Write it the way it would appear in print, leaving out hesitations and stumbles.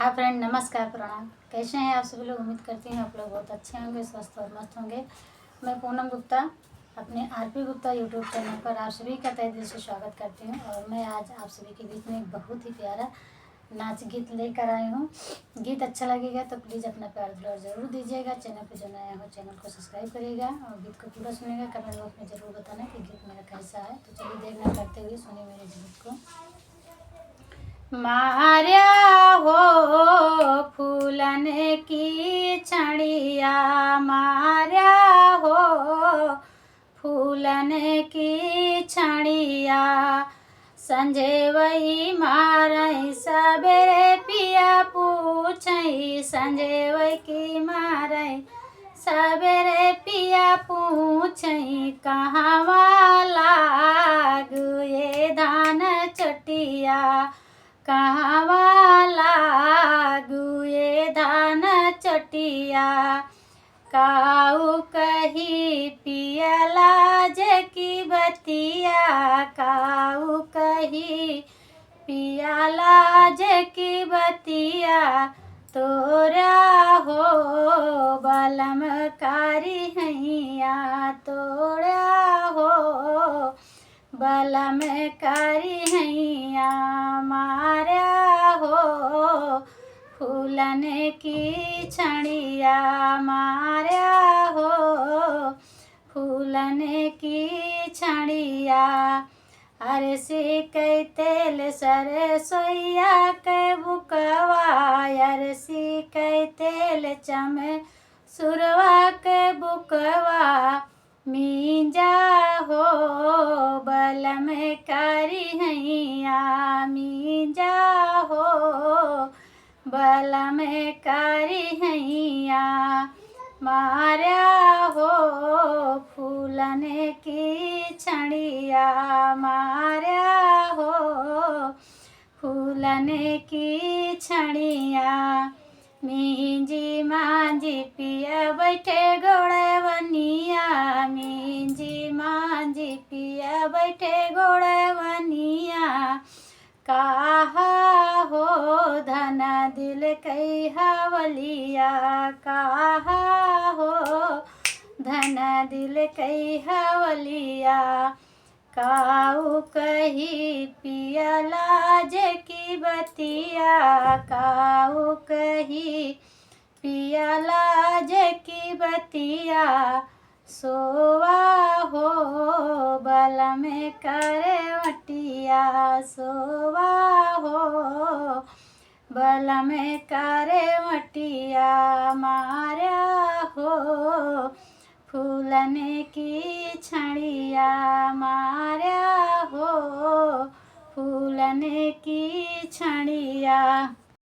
Hi friend, नमस्कार, प्रणाम। कैसे हैं आप सभी लोग? उम्मीद करती हूँ आप लोग बहुत अच्छे होंगे, स्वस्थ और मस्त होंगे। मैं पूनम गुप्ता अपने आरपी गुप्ता यूट्यूब चैनल पर आप सभी का तहे दिल से स्वागत करती हूँ। और मैं आज आप सभी के बीच में एक बहुत ही प्यारा नाच गीत लेकर आई हूँ। गीत अच्छा लगेगा तो प्लीज़ अपना प्यार दुलार ज़रूर दीजिएगा। चैनल पर जो नया हो चैनल को सब्सक्राइब करिएगा और गीत को पूरा सुनिएगा। कमेंट बॉक्स में ज़रूर बताना कि गीत मेरा कैसा है। तो चलिए देर ना करते हुए सुनिए मेरे गीत को। मार्या हो फूलन की छड़िया, मार्या हो फूलन की छड़िया। संजय वही मारई सबेरे पिया पूछई, संजय वही की मारई सबेरे पिया पूछई। कहाँ लागू ये धान चटिया, कहाँ लागू ये धान चटिया। काऊ कही पियला की बतिया, काऊ कही पियला की बतिया। तोरा हो बलम कारी हैया, तोरा हो बलम कारी हैया। मार्या हो फूलन की छड़िया, मार्या हो फूलन की छड़िया। अरसी कै तेल सरसोईया कै बुकवा, अरसी कै तेल चम सुरवा कै बुकवा। मींजा हो बलम कारी हैया, मींजा हो बलम कारी हैया। मार्या हो फूलन की छड़िया, मार्या हो फूलन की छड़िया। मींजी मांझी पिया बैठे गोड़े बनिया, मींजी मांझी पिया बैठे गोड़े बनिया। काहा हो धना दिल कई हवलिया, काहा हो धना दिल कई हवलिया। काऊ कही पियला की बतिया, काऊ कही पियला की बतिया। सोवा हो बलम करवटिया, सोवा हो बलम करवटिया। मार्या हो फूलन की छड़िया, मार्या हो फूलन की छड़िया।